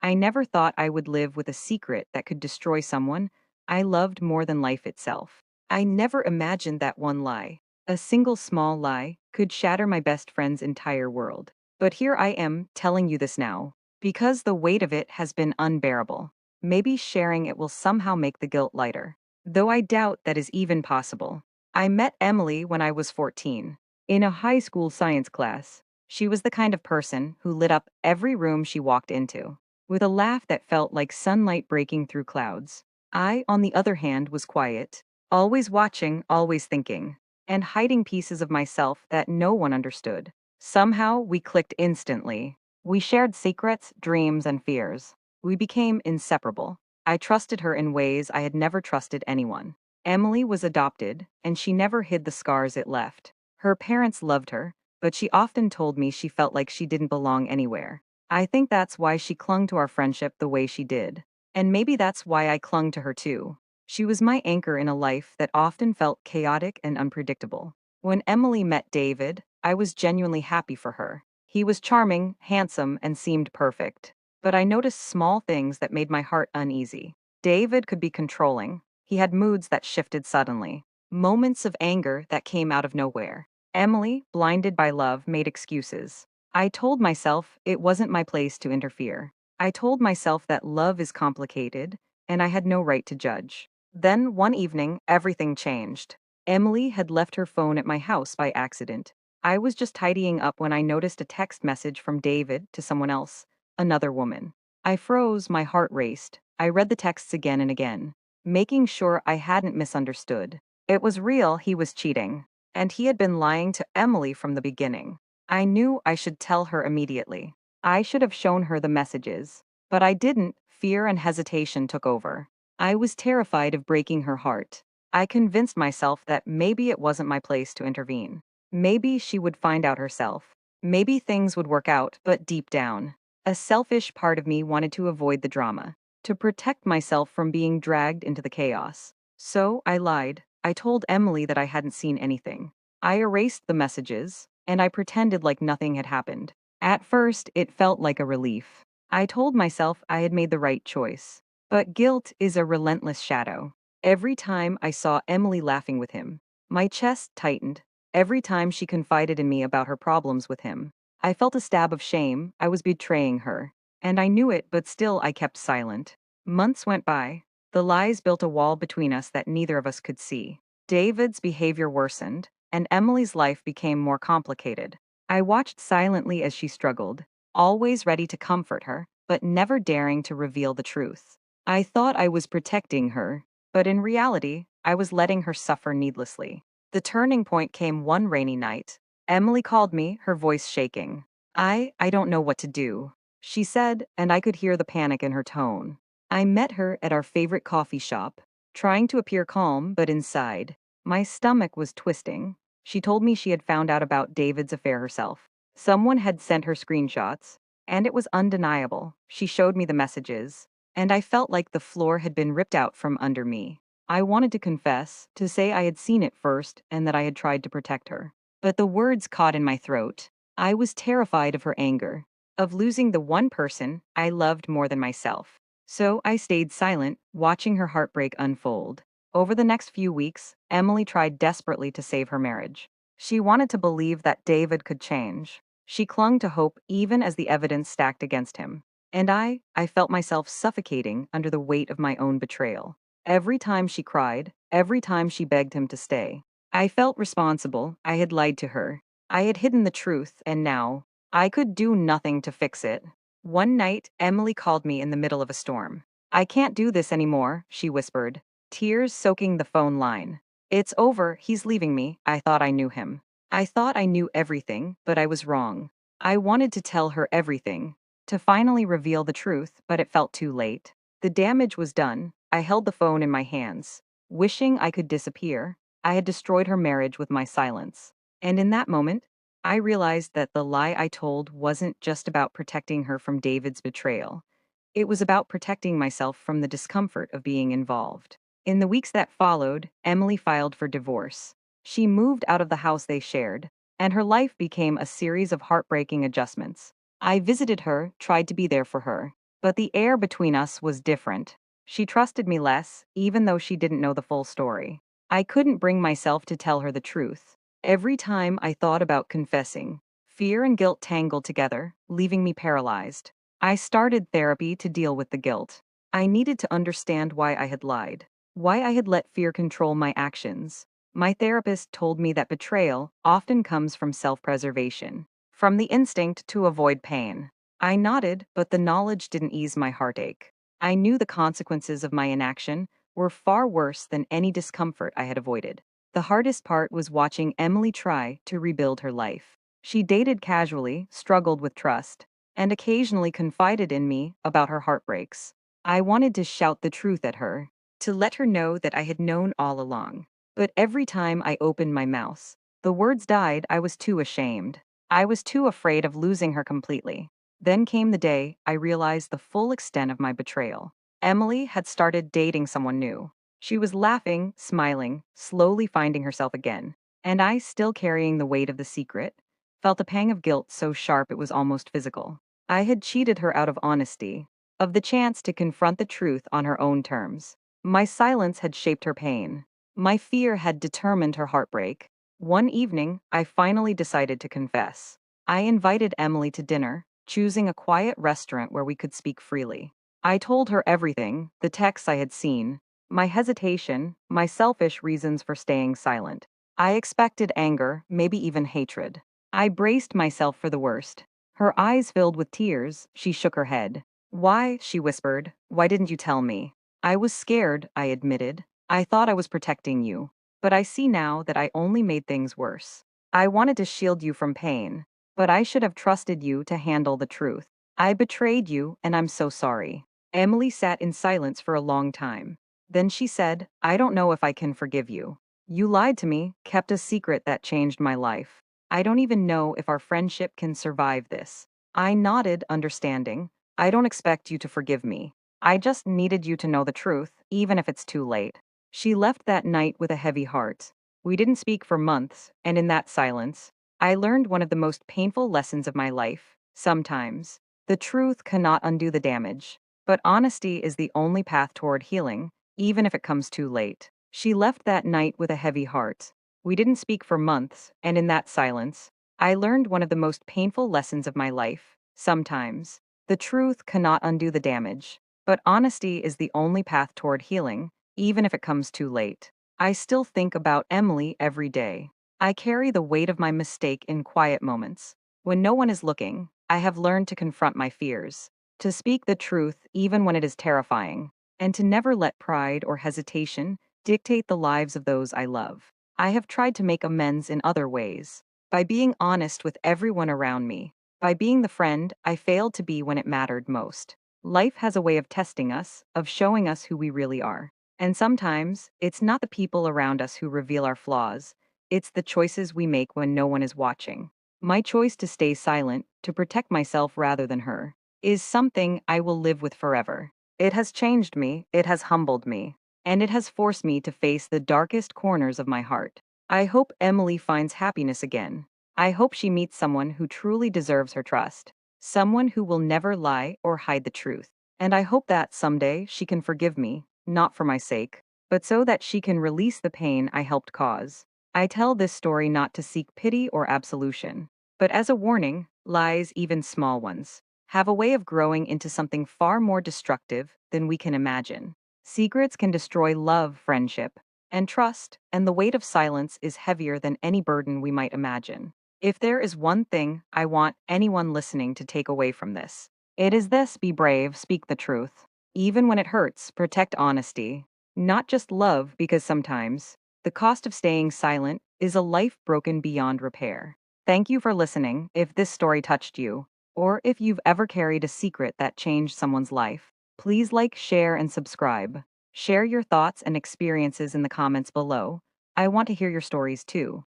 I never thought I would live with a secret that could destroy someone I loved more than life itself. I never imagined that one lie, a single small lie, could shatter my best friend's entire world. But here I am telling you this now, because the weight of it has been unbearable. Maybe sharing it will somehow make the guilt lighter, though I doubt that is even possible. I met Emily when I was 14, in a high school science class. She was the kind of person who lit up every room she walked into, with a laugh that felt like sunlight breaking through clouds. I, on the other hand, was quiet, always watching, always thinking, and hiding pieces of myself that no one understood. Somehow, we clicked instantly. We shared secrets, dreams, and fears. We became inseparable. I trusted her in ways I had never trusted anyone. Emily was adopted, and she never hid the scars it left. Her parents loved her, but she often told me she felt like she didn't belong anywhere. I think that's why she clung to our friendship the way she did. And maybe that's why I clung to her too. She was my anchor in a life that often felt chaotic and unpredictable. When Emily met David, I was genuinely happy for her. He was charming, handsome, and seemed perfect. But I noticed small things that made my heart uneasy. David could be controlling. He had moods that shifted suddenly, moments of anger that came out of nowhere. Emily, blinded by love, made excuses. I told myself it wasn't my place to interfere. I told myself that love is complicated, and I had no right to judge. Then, one evening, everything changed. Emily had left her phone at my house by accident. I was just tidying up when I noticed a text message from David to someone else, another woman. I froze, my heart raced. I read the texts again and again, making sure I hadn't misunderstood. It was real, he was cheating. And he had been lying to Emily from the beginning. I knew I should tell her immediately. I should have shown her the messages. But I didn't. Fear and hesitation took over. I was terrified of breaking her heart. I convinced myself that maybe it wasn't my place to intervene. Maybe she would find out herself. Maybe things would work out, but deep down, a selfish part of me wanted to avoid the drama, to protect myself from being dragged into the chaos. So I lied. I told Emily that I hadn't seen anything. I erased the messages, and I pretended like nothing had happened. At first, it felt like a relief. I told myself I had made the right choice. But guilt is a relentless shadow. Every time I saw Emily laughing with him, my chest tightened. Every time she confided in me about her problems with him, I felt a stab of shame. I was betraying her. And I knew it, but still I kept silent. Months went by. The lies built a wall between us that neither of us could see. David's behavior worsened, and Emily's life became more complicated. I watched silently as she struggled, always ready to comfort her, but never daring to reveal the truth. I thought I was protecting her, but in reality, I was letting her suffer needlessly. The turning point came one rainy night. Emily called me, her voice shaking. I don't know what to do, she said, and I could hear the panic in her tone. I met her at our favorite coffee shop, trying to appear calm, but inside, my stomach was twisting. She told me she had found out about David's affair herself. Someone had sent her screenshots, and it was undeniable. She showed me the messages, and I felt like the floor had been ripped out from under me. I wanted to confess, to say I had seen it first and that I had tried to protect her. But the words caught in my throat. I was terrified of her anger, of losing the one person I loved more than myself. So I stayed silent, watching her heartbreak unfold. Over the next few weeks, Emily tried desperately to save her marriage. She wanted to believe that David could change. She clung to hope even as the evidence stacked against him. And I felt myself suffocating under the weight of my own betrayal. Every time she cried, every time she begged him to stay, I felt responsible. I had lied to her. I had hidden the truth, and now I could do nothing to fix it. One night, Emily called me in the middle of a storm. "I can't do this anymore," she whispered, tears soaking the phone line. "It's over, he's leaving me." I thought I knew him. I thought I knew everything, but I was wrong. I wanted to tell her everything, to finally reveal the truth, but it felt too late. The damage was done. I held the phone in my hands, wishing I could disappear. I had destroyed her marriage with my silence. And in that moment, I realized that the lie I told wasn't just about protecting her from David's betrayal. It was about protecting myself from the discomfort of being involved. In the weeks that followed, Emily filed for divorce. She moved out of the house they shared, and her life became a series of heartbreaking adjustments. I visited her, tried to be there for her, But the air between us was different. She trusted me less, even though she didn't know the full story. I couldn't bring myself to tell her the truth. Every time I thought about confessing, fear and guilt tangled together, leaving me paralyzed. I started therapy to deal with the guilt. I needed to understand why I had lied, why I had let fear control my actions. My therapist told me that betrayal often comes from self-preservation, from the instinct to avoid pain. I nodded, but the knowledge didn't ease my heartache. I knew the consequences of my inaction were far worse than any discomfort I had avoided. The hardest part was watching Emily try to rebuild her life. She dated casually, struggled with trust, and occasionally confided in me about her heartbreaks. I wanted to shout the truth at her, to let her know that I had known all along. But every time I opened my mouth, the words died. I was too ashamed. I was too afraid of losing her completely. Then came the day I realized the full extent of my betrayal. Emily had started dating someone new. She was laughing, smiling, slowly finding herself again. And I, still carrying the weight of the secret, felt a pang of guilt so sharp it was almost physical. I had cheated her out of honesty, of the chance to confront the truth on her own terms. My silence had shaped her pain. My fear had determined her heartbreak. One evening, I finally decided to confess. I invited Emily to dinner, choosing a quiet restaurant where we could speak freely. I told her everything, the texts I had seen, my hesitation, my selfish reasons for staying silent. I expected anger, maybe even hatred. I braced myself for the worst. Her eyes filled with tears, she shook her head. Why, she whispered, why didn't you tell me? I was scared, I admitted. I thought I was protecting you. But I see now that I only made things worse. I wanted to shield you from pain, but I should have trusted you to handle the truth. I betrayed you, and I'm so sorry. Emily sat in silence for a long time. Then she said, I don't know if I can forgive you. You lied to me, kept a secret that changed my life. I don't even know if our friendship can survive this. I nodded, understanding. I don't expect you to forgive me. I just needed you to know the truth, even if it's too late. She left that night with a heavy heart. We didn't speak for months, and in that silence, I learned one of the most painful lessons of my life. Sometimes, the truth cannot undo the damage, but honesty is the only path toward healing, even if it comes too late. She left that night with a heavy heart. We didn't speak for months, and in that silence, I learned one of the most painful lessons of my life. Sometimes, the truth cannot undo the damage, but honesty is the only path toward healing, even if it comes too late. I still think about Emily every day. I carry the weight of my mistake in quiet moments. When no one is looking, I have learned to confront my fears, to speak the truth even when it is terrifying, and to never let pride or hesitation dictate the lives of those I love. I have tried to make amends in other ways, by being honest with everyone around me, by being the friend I failed to be when it mattered most. Life has a way of testing us, of showing us who we really are. And sometimes, it's not the people around us who reveal our flaws, it's the choices we make when no one is watching. My choice to stay silent, to protect myself rather than her, is something I will live with forever. It has changed me, it has humbled me, and it has forced me to face the darkest corners of my heart. I hope Emily finds happiness again. I hope she meets someone who truly deserves her trust, someone who will never lie or hide the truth. And I hope that someday she can forgive me, not for my sake, but so that she can release the pain I helped cause. I tell this story not to seek pity or absolution, but as a warning, lies, even small ones, have a way of growing into something far more destructive than we can imagine. Secrets can destroy love, friendship, and trust, and the weight of silence is heavier than any burden we might imagine. If there is one thing I want anyone listening to take away from this, it is this: be brave, speak the truth. Even when it hurts, protect honesty. Not just love, because sometimes the cost of staying silent is a life broken beyond repair. Thank you for listening. If this story touched you, or if you've ever carried a secret that changed someone's life, please like, share, and subscribe. Share your thoughts and experiences in the comments below. I want to hear your stories too.